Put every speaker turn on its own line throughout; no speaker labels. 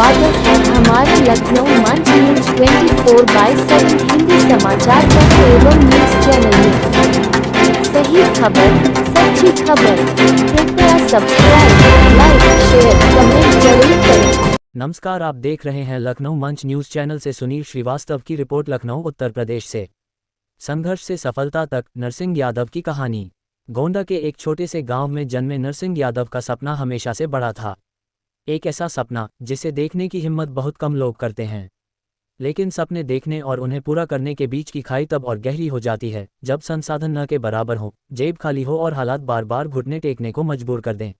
स्वागत है हमारे लखनऊ मंच न्यूज 24/7 हिंदी समाचार पत्र एवं न्यूज चैनल में। सही खबर, सच्ची खबर। कृपया सब्सक्राइब, लाइक, शेयर, कमेंट जरूर करें।
नमस्कार, आप देख रहे हैं लखनऊ मंच न्यूज चैनल से सुनील श्रीवास्तव की रिपोर्ट। लखनऊ उत्तर प्रदेश से संघर्ष से सफलता तक नरसिंह यादव की कहानी। गोंडा के एक छोटे से गांव में जन्मे नरसिंह यादव का सपना हमेशा से बड़ा था। एक ऐसा सपना जिसे देखने की हिम्मत बहुत कम लोग करते हैं, लेकिन सपने देखने और उन्हें पूरा करने के बीच की खाई तब और गहरी हो जाती है जब संसाधन न के बराबर हो, जेब खाली हो और हालात बार बार घुटने टेकने को मजबूर कर दें।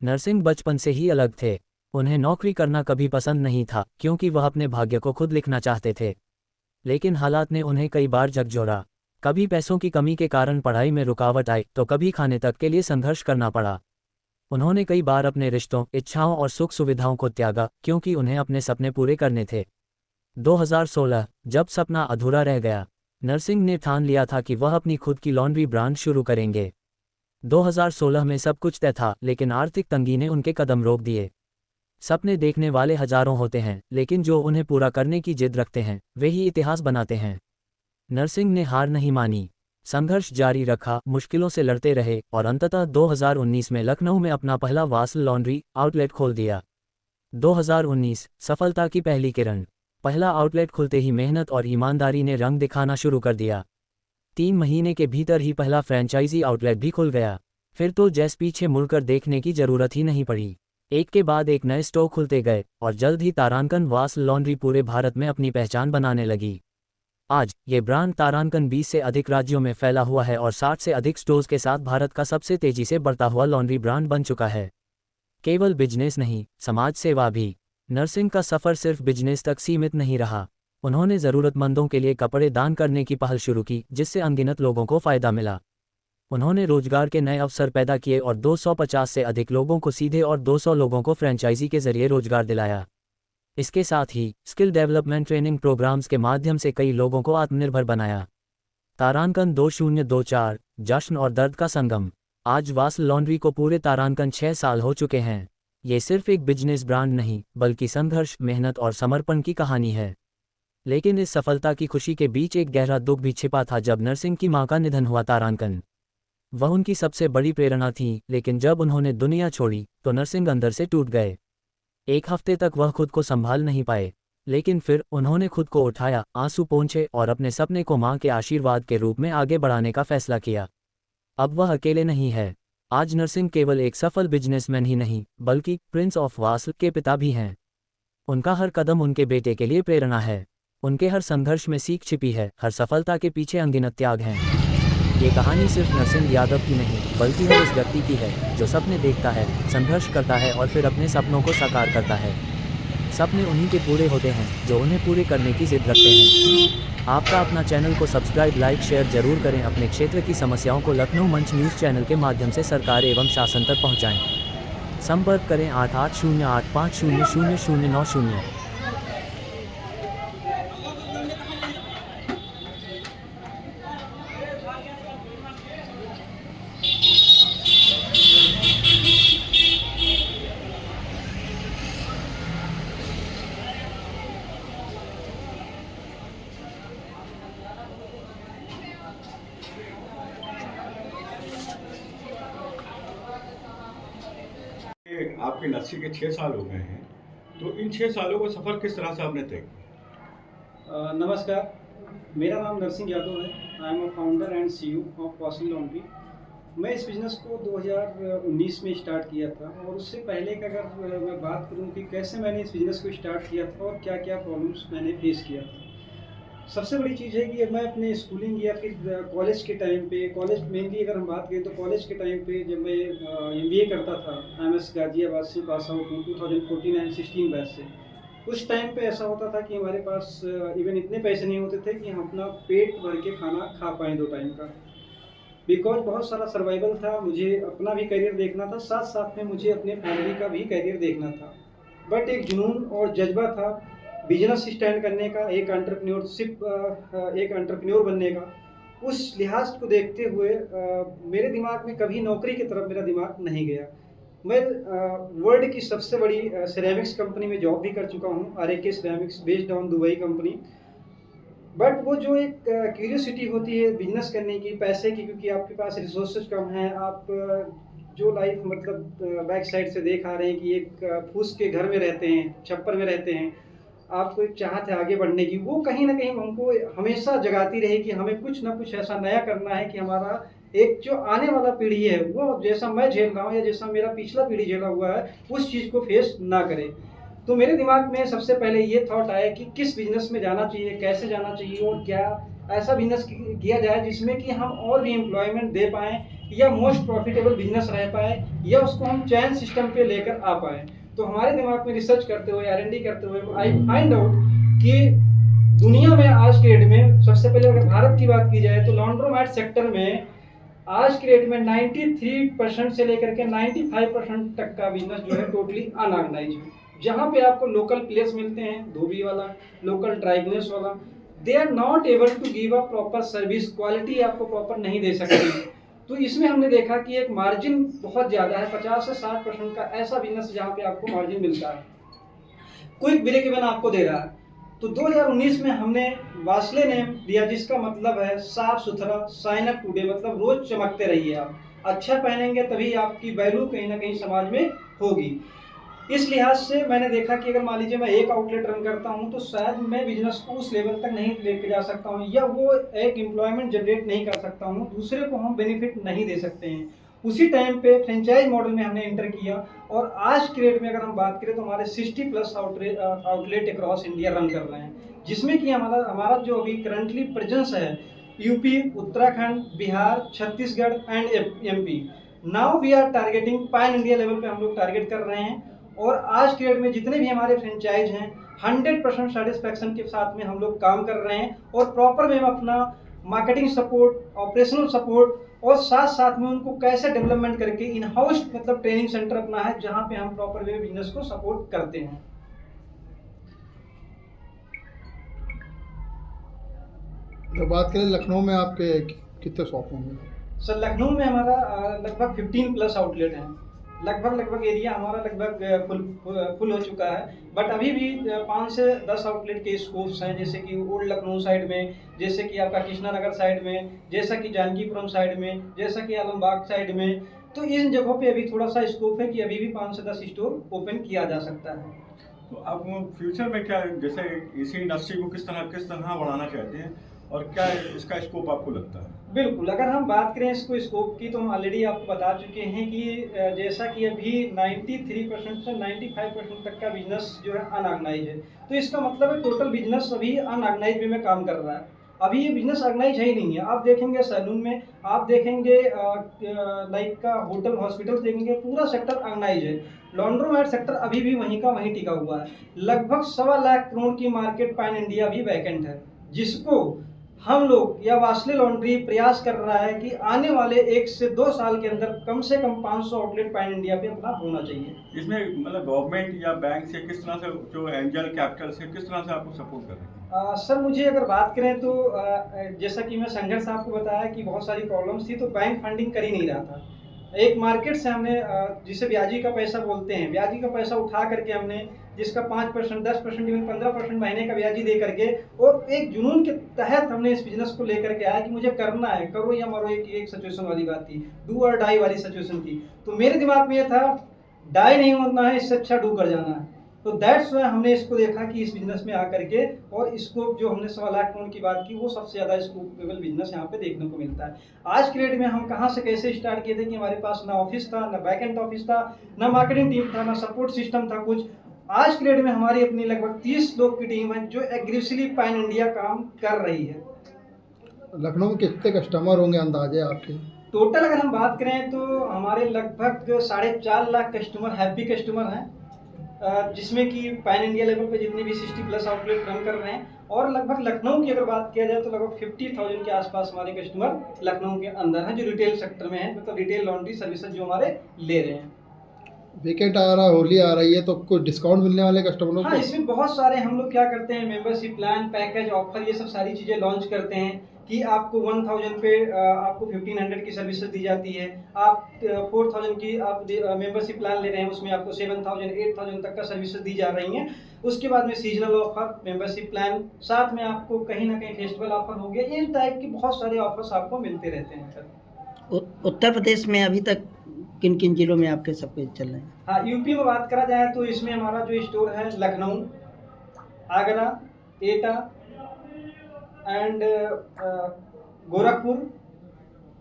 नरसिंह बचपन से ही अलग थे। उन्हें नौकरी करना कभी पसंद नहीं था क्योंकि वह अपने भाग्य को खुद लिखना चाहते थे। लेकिन हालात ने उन्हें कई बार झकझोरा। कभी पैसों की कमी के कारण पढ़ाई में रुकावट आई तो कभी खाने तक के लिए संघर्ष करना पड़ा। उन्होंने कई बार अपने रिश्तों, इच्छाओं और सुख सुविधाओं को त्यागा क्योंकि उन्हें अपने सपने पूरे करने थे। 2016 जब सपना अधूरा रह गया, नरसिंह ने ठान लिया था कि वह अपनी खुद की लॉन्ड्री ब्रांड शुरू करेंगे। 2016 में सब कुछ तय था, लेकिन आर्थिक तंगी ने उनके कदम रोक दिए। सपने देखने वाले हजारों होते हैं, लेकिन जो उन्हें पूरा करने की जिद रखते हैं वे ही इतिहास बनाते हैं। नरसिंह ने हार नहीं मानी, संघर्ष जारी रखा, मुश्किलों से लड़ते रहे और अंततः 2019 में लखनऊ में अपना पहला वासल लॉन्ड्री आउटलेट खोल दिया। 2019 सफलता की पहली किरण। पहला आउटलेट खुलते ही मेहनत और ईमानदारी ने रंग दिखाना शुरू कर दिया। 3 महीने के भीतर ही पहला फ्रेंचाइजी आउटलेट भी खुल गया। फिर तो जैसे पीछे मुड़कर देखने की जरूरत ही नहीं पड़ी। एक के बाद एक नए स्टोर खुलते गए और जल्द ही तारांकन वासल लॉन्ड्री पूरे भारत में अपनी पहचान बनाने लगी। आज ये ब्रांड तारांकन 20 से अधिक राज्यों में फैला हुआ है और 60 से अधिक स्टोर्स के साथ भारत का सबसे तेजी से बढ़ता हुआ लॉन्ड्री ब्रांड बन चुका है। केवल बिजनेस नहीं, समाज सेवा भी। नरसिंह का सफ़र सिर्फ बिजनेस तक सीमित नहीं रहा। उन्होंने ज़रूरतमंदों के लिए कपड़े दान करने की पहल शुरू की, जिससे अनगिनत लोगों को फ़ायदा मिला। उन्होंने रोजगार के नए अवसर पैदा किए और 250 से अधिक लोगों को सीधे और 200 लोगों को फ्रेंचाइजी के जरिए रोजगार दिलाया। इसके साथ ही स्किल डेवलपमेंट ट्रेनिंग प्रोग्राम्स के माध्यम से कई लोगों को आत्मनिर्भर बनाया। तारांकन 2024 जश्न और दर्द का संगम। आज वासल लॉन्ड्री को पूरे तारांकन 6 साल हो चुके हैं। ये सिर्फ एक बिजनेस ब्रांड नहीं, बल्कि संघर्ष, मेहनत और समर्पण की कहानी है। लेकिन इस सफलता की खुशी के बीच एक गहरा दुख भी छिपा था जब नरसिंह की मां का निधन हुआ। तारांकन वह उनकी सबसे बड़ी प्रेरणा थी, लेकिन जब उन्होंने दुनिया छोड़ी तो नरसिंह अंदर से टूट गए। एक हफ्ते तक वह खुद को संभाल नहीं पाए, लेकिन फिर उन्होंने खुद को उठाया, आंसू पोंछे और अपने सपने को मां के आशीर्वाद के रूप में आगे बढ़ाने का फैसला किया। अब वह अकेले नहीं है। आज नरसिंह केवल एक सफल बिजनेसमैन ही नहीं, बल्कि प्रिंस ऑफ वासल के पिता भी हैं। उनका हर कदम उनके बेटे के लिए प्रेरणा है। उनके हर संघर्ष में सीख छिपी है, हर सफलता के पीछे अनगिनत त्याग हैं। ये कहानी सिर्फ नरसिंह यादव की नहीं, बल्कि हर उस व्यक्ति की है जो सपने देखता है, संघर्ष करता है और फिर अपने सपनों को साकार करता है। सपने उन्हीं के पूरे होते हैं जो उन्हें पूरे करने की जिद रखते हैं। आपका अपना चैनल को सब्सक्राइब, लाइक, शेयर जरूर करें। अपने क्षेत्र की समस्याओं को लखनऊ मंच न्यूज़ चैनल के माध्यम से सरकार एवं शासन तक पहुँचाएँ। संपर्क करें 8808500090।
आपके नर्सिंग के 6 साल हो गए हैं, तो इन 6 सालों का सफ़र किस तरह से आपने तय किया?
नमस्कार, मेरा नाम नरसिंह यादव है। I am a founder and CEO of vassal laundry. मैं इस बिज़नेस को 2019 में स्टार्ट किया था और उससे पहले का अगर मैं बात करूं कि कैसे मैंने इस बिज़नेस को स्टार्ट किया था और क्या-क्या प्रॉब्लम्स मैंने फेस किया था। सबसे बड़ी चीज़ है कि मैं अपने स्कूलिंग या फिर कॉलेज के टाइम पे, कॉलेज मेनली अगर हम बात करें तो कॉलेज के टाइम पे जब मैं एमबीए करता था, आईएमएस गाज़ियाबाद से पास आउट हूँ 2014 एंड 16 बैच से। उस टाइम पे ऐसा होता था कि हमारे पास इवन इतने पैसे नहीं होते थे कि हम अपना पेट भर के खाना खा पाएँ 2 टाइम का। बिकॉज़ बहुत सारा सर्वाइवल था, मुझे अपना भी करियर देखना था, साथ-साथ में मुझे अपने फैमिली का भी करियर देखना था। बट एक जुनून और जज़्बा था बिज़नेस स्टैंड करने का, एक एक एंटरप्रेन्योर बनने का। उस लिहाज़ को देखते हुए मेरे दिमाग में कभी नौकरी की तरफ मेरा दिमाग नहीं गया। मैं वर्ल्ड की सबसे बड़ी सिरेमिक्स कंपनी में जॉब भी कर चुका हूँ, आरएके ceramics based on Dubai company. But वो जो एक क्यूरियोसिटी होती है बिजनेस करने की, पैसे की, क्योंकि आपके पास रिसोर्सेज कम हैं, आप जो लाइफ मतलब बैक साइड से देख आ रहे हैं कि एक फूस के घर में रहते हैं, छप्पर में रहते हैं, आपको एक चाहत है आगे बढ़ने की, वो कहीं न कहीं हमको हमेशा जगाती रही कि हमें कुछ ना कुछ ऐसा नया करना है कि हमारा एक जो आने वाला पीढ़ी है, वो जैसा मैं झेल रहा हूँ या जैसा मेरा पिछला पीढ़ी झेला हुआ है, उस चीज़ को फेस ना करे। तो मेरे दिमाग में सबसे पहले ये थॉट आया कि किस बिज़नेस में जाना चाहिए, कैसे जाना चाहिए और क्या ऐसा बिज़नेस किया जाए जिसमें कि हम और भी एम्प्लॉयमेंट दे पाएँ या मोस्ट प्रॉफिटेबल बिज़नेस रह पाए या उसको हम चेन सिस्टम पे लेकर आ पाएँ। तो हमारे दिमाग में रिसर्च करते हुए, R&D करते हुए आई फाइंड आउट कि दुनिया में आज के डेट में सबसे पहले अगर भारत की बात की जाए तो लॉन्ड्रोमैट सेक्टर में आज के डेट में 93% से लेकर के 95% तक का बिजनेस जो है टोटली अनऑर्गेनाइज है। जहाँ पे आपको लोकल प्लेयर्स मिलते हैं, धोबी वाला, लोकल ड्राइगनेस वाला, they are not able to give a proper service, quality आपको प्रॉपर नहीं दे सकते। तो इसमें हमने देखा कि एक मार्जिन बहुत ज़्यादा है, 50 से 60% का ऐसा बिजनेस जहाँ पे आपको मार्जिन मिलता है, क्विक ब्रेक इवन आपको दे रहा है। तो 2019 में हमने वास्ले नेम दिया, जिसका मतलब है साफ सुथरा, साइन अप टुडे, मतलब रोज चमकते रहिए आप, अच्छा पहनेंगे तभी आपकी वैल्यू कहीं ना कहीं समाज में होगी। इस लिहाज से मैंने देखा कि अगर मान लीजिए मैं एक आउटलेट रन करता हूं तो शायद मैं बिजनेस को उस लेवल तक नहीं लेके जा सकता हूं या वो एक एम्प्लॉयमेंट जनरेट नहीं कर सकता हूं, दूसरे को हम बेनिफिट नहीं दे सकते हैं। उसी टाइम पे फ्रेंचाइज मॉडल में हमने एंटर किया और आज के डेट में अगर हम बात करें तो हमारे 60+ आउटलेट अक्रॉस इंडिया रन कर रहे हैं, जिसमें कि हमारा हमारा जो अभी करंटली प्रेजेंस है UP, Uttarakhand, Bihar, Chhattisgarh and MP. Now we are targeting pan India level पे हम लोग टारगेट कर रहे हैं और आज के डेट में जितने भी हमारे फ्रेंचाइज हैं 100% सेटिस्फैक्शन के साथ में हम लोग काम कर रहे हैं और प्रॉपर वे में अपना मार्केटिंग सपोर्ट, ऑपरेशनल सपोर्ट और साथ साथ में उनको कैसे डेवलपमेंट करके इन हाउस मतलब ट्रेनिंग सेंटर अपना है जहां पे हम प्रॉपर वे बिजनेस को सपोर्ट करते हैं।
तो बात करें लखनऊ में आपके कितने शॉप होंगे?
सर लखनऊ में हमारा लगभग 15+ आउटलेट हैं, लगभग एरिया हमारा लगभग फुल हो चुका है। बट अभी भी 5 से 10 आउटलेट के स्कोप्स हैं, जैसे कि ओल्ड लखनऊ साइड में, जैसे कि आपका कृष्णा नगर साइड में, जैसा कि जानकीपुरम साइड में, जैसा कि आलमबाग साइड में। तो इन जगहों पे अभी थोड़ा सा स्कोप है कि अभी भी 5 से 10 स्टोर ओपन किया जा सकता है।
तो आप फ्यूचर में क्या, जैसे इसी इंडस्ट्री को किस तरह बढ़ाना चाहते हैं और क्या इसका स्कोप आपको लगता है?
बिल्कुल, अगर हम बात करें इसको स्कोप की तो हम ऑलरेडी आपको बता चुके हैं कि जैसा कि अभी 93% से 95% तक का बिजनेस जो है अनऑर्गेनाइज है। तो इसका मतलब है टोटल बिजनेस अभी अनऑर्गेनाइज वे में काम कर रहा है। अभी ये बिजनेस ऑर्गेनाइज है ही नहीं है। आप देखेंगे सैलून में, आप देखेंगे लाइक का होटल, हॉस्पिटल देखेंगे, पूरा सेक्टर ऑर्गेनाइज है। लॉन्ड्रोमैट सेक्टर अभी भी वहीं का वहीं टिका हुआ है। लगभग 1.25 लाख करोड़ की मार्केट पैन इंडिया भी वैकेंट है, जिसको हम लोग या वास्ले लॉन्ड्री प्रयास कर रहा है कि आने वाले 1 से 2 साल के अंदर कम से कम 500 आउटलेट पैन इंडिया पे अपना होना चाहिए।
इसमें मतलब गवर्नमेंट या बैंक से किस तरह से, जो एंजल कैपिटल से किस तरह से आपको सपोर्ट कर रहे हैं?
सर मुझे अगर बात करें तो जैसा कि मैं संघर्ष आपको बताया कि बहुत सारी प्रॉब्लम्स थी, तो बैंक फंडिंग कर ही नहीं रहा था। एक मार्केट से हमने जिसे ब्याजी का पैसा बोलते हैं, ब्याजी का पैसा उठा करके हमने, जिसका 5%, 10%, इवन 15% महीने का ब्याजी दे करके, और एक जुनून के तहत हमने इस बिजनेस को लेकर के आया कि मुझे करना है, करो या मरो, एक सिचुएशन वाली बात थी, डू और डाई वाली सिचुएशन थी। तो मेरे दिमाग में ये था डाई नहीं होना है, इससे अच्छा डू कर जाना है। तो दैट्स वाई हमने इसको देखा कि इस बिजनेस में आकर के, और इसको जो हमने 1.25 लाख करोड़ की बात की, वो सबसे ज़्यादा स्कोपेबल बिजनेस यहाँ पे देखने को मिलता है। आज के डेट में हम कहाँ से कैसे स्टार्ट किए थे कि हमारे पास ना ऑफिस था, ना बैक एंड ऑफिस था, ना मार्केटिंग टीम था, ना सपोर्ट सिस्टम था कुछ। आज के डेट में हमारी अपनी लगभग 30 लोग की टीम है जो एग्रेसिवली पैन इंडिया काम कर रही है।
लखनऊ में कितने कस्टमर होंगे अंदाजे आपके?
टोटल अगर हम बात करें तो हमारे लगभग 4.5 लाख कस्टमर हैप्पी कस्टमर हैं, जिसमें कि पैन इंडिया लेवल पे जितने भी 60+ आउटलेट रन कर रहे हैं, और लगभग लखनऊ की अगर बात किया जाए तो लगभग 50,000 के आसपास हमारे कस्टमर लखनऊ के अंदर हैं, जो रिटेल सेक्टर में है, मतलब रिटेल लॉन्ड्री सर्विसेज जो हमारे ले रहे हैं।
वीकेंड आ रहा है, होली आ रही है, तो कुछ डिस्काउंट मिलने वाले कस्टमरों को?
हाँ, इसमें बहुत सारे हम लोग क्या करते हैं, मेंबरशिप प्लान, पैकेज, ऑफर, ये सब सारी चीज़ें लॉन्च करते हैं कि आपको 1000 पे आपको 1500 की सर्विसेज दी जाती है। आप 4000 की आप मेंबरशिप प्लान ले रहे हैं, उसमें आपको 7000 8000 तक का सर्विसेज दी जा रही हैं। उसके बाद में सीजनल ऑफर, मेंबरशिप प्लान, साथ में आपको कहीं ना कहीं फेस्टिवल ऑफर हो गया। ये टाइप के बहुत सारे ऑफर्स आपको मिलते रहते हैं सर।
उत्तर प्रदेश में अभी तक किन किन जिलों में आपके सब कुछ चल रहे हैं?
हाँ, यूपी में बात करा जाए तो इसमें हमारा जो स्टोर है लखनऊ, आगरा, एटा एंड गोरखपुर,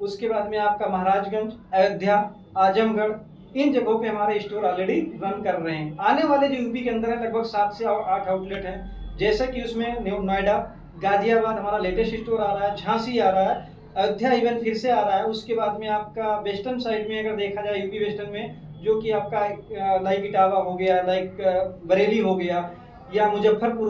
उसके बाद में आपका महाराजगंज, अयोध्या, आजमगढ़, इन जगहों पे हमारे स्टोर ऑलरेडी रन कर रहे हैं। आने वाले जो यूपी के अंदर है लगभग 7 से 8 आउटलेट हैं, जैसे कि उसमें नोएडा, गाजियाबाद हमारा लेटेस्ट स्टोर आ रहा है, झांसी आ रहा है, अयोध्या इवन फिर से आ रहा है। उसके बाद में आपका वेस्टर्न साइड में अगर देखा जाए यूपी वेस्टर्न में, जो कि आपका लाइक इटावा हो गया, लाइक बरेली हो गया, या मुजफ्फरपुर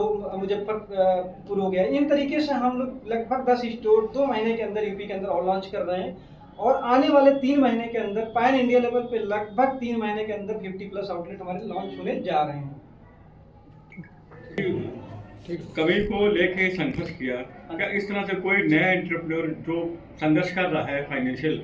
हो गया। इन तरीके से हम लोग लगभग 10 स्टोर 2 महीने के अंदर यूपी के अंदर और लॉन्च कर रहे हैं, और आने वाले 3 महीने के अंदर पैन इंडिया लेवल पे लगभग 3 महीने के अंदर 50+ आउटलेट हमारे लॉन्च होने जा रहे हैं।
कबीर को लेके संघर्ष किया, क्या इस तरह से कोई नया एंटरप्रेन्योर जो संघर्ष कर रहा है फाइनेंशियल,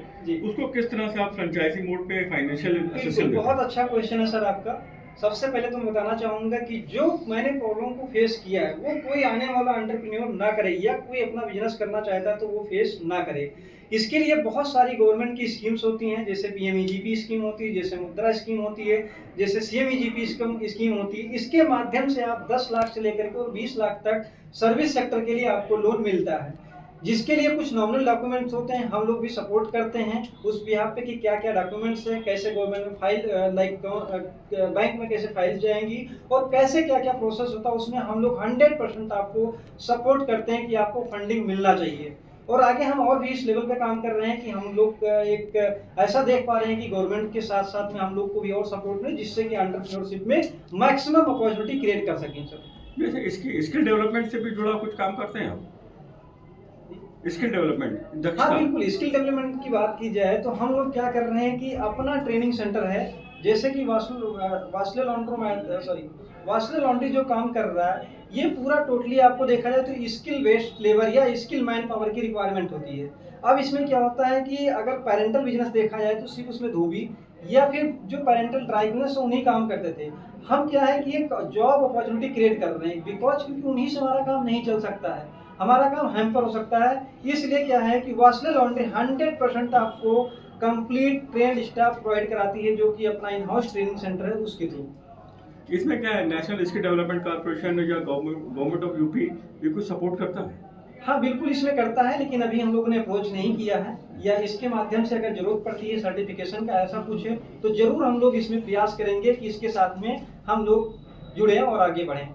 उसको किस तरह से आप फ्रेंचाइजी मोड पे फाइनेंशियल असिस्टेंस?
बहुत अच्छा क्वेश्चन है सर आपका। सबसे पहले तो मैं बताना चाहूँगा कि जो मैंने प्रॉब्लम को फेस किया है वो कोई आने वाला एंटरप्रेन्योर ना करे, या कोई अपना बिजनेस करना चाहता है तो वो फेस ना करे। इसके लिए बहुत सारी गवर्नमेंट की स्कीम्स होती हैं, जैसे PMEGP स्कीम होती है, जैसे मुद्रा स्कीम होती है, जैसे CMEGP स्कीम होती है। इसके माध्यम से आप 10 लाख से लेकर के और 20 लाख तक सर्विस सेक्टर के लिए आपको लोन मिलता है, जिसके लिए कुछ नॉमिनल डॉक्यूमेंट्स होते हैं। हम लोग भी सपोर्ट करते हैं उस बिहाफ पे कि क्या क्या डॉक्यूमेंट्स हैं, कैसे गवर्नमेंट में फाइल बैंक में कैसे फाइल जाएंगी, और कैसे क्या क्या प्रोसेस होता है। उसमें हम लोग 100% आपको सपोर्ट करते हैं कि आपको फंडिंग मिलना चाहिए। और आगे हम और भी इस लेवल पे काम कर रहे हैं कि हम लोग एक ऐसा देख पा रहे हैं कि गवर्नमेंट के साथ साथ में हम लोग को भी और सपोर्ट मिले, जिससे कि एंटरप्रेन्योरशिप में मैक्सिमम अपॉर्चुनिटी क्रिएट कर सकें सर।
जैसे इसकी स्किल डेवलपमेंट से भी जुड़ा कुछ काम करते हैं आप? स्किल डेवलपमेंट,
हाँ बिल्कुल, स्किल डेवलपमेंट की बात की जाए तो हम लोग क्या कर रहे हैं कि अपना ट्रेनिंग सेंटर है, जैसे कि वासले लॉन्ड्री जो काम कर रहा है, ये पूरा टोटली आपको देखा जाए तो स्किल बेस्ड लेबर या स्किल मैन पावर की रिक्वायरमेंट होती है। अब इसमें क्या होता है कि अगर पेरेंटल बिजनेस देखा जाए तो सिर्फ उसमें धोबी या फिर जो पेरेंटल ड्राई बिजनेस उन्हीं काम करते थे। हम क्या है कि एक जॉब अपॉर्चुनिटी क्रिएट कर रहे हैं, बिकॉज क्योंकि उन्हीं से हमारा काम नहीं चल सकता है, हमारा काम हैम्पर हो सकता है। इसलिए क्या है कि वासले लॉन्ड्री 100% आपको कंप्लीट ट्रेंड स्टाफ प्रोवाइड कराती है, जो कि अपना इन हाउस ट्रेनिंग सेंटर है उसके थ्रू।
इसमें क्या है, नेशनल स्किल डेवलपमेंट कॉर्पोरेशन या गवर्नमेंट ऑफ यूपी ये कुछ सपोर्ट करता है?
हाँ बिल्कुल इसमें करता है, लेकिन अभी हम लोगों ने अप्रोच नहीं किया है, या इसके माध्यम से अगर जरूरत पड़ती है सर्टिफिकेशन का ऐसा कुछ है तो जरूर हम लोग इसमें प्रयास करेंगे कि इसके साथ में हम लोग जुड़े और आगे बढ़ें।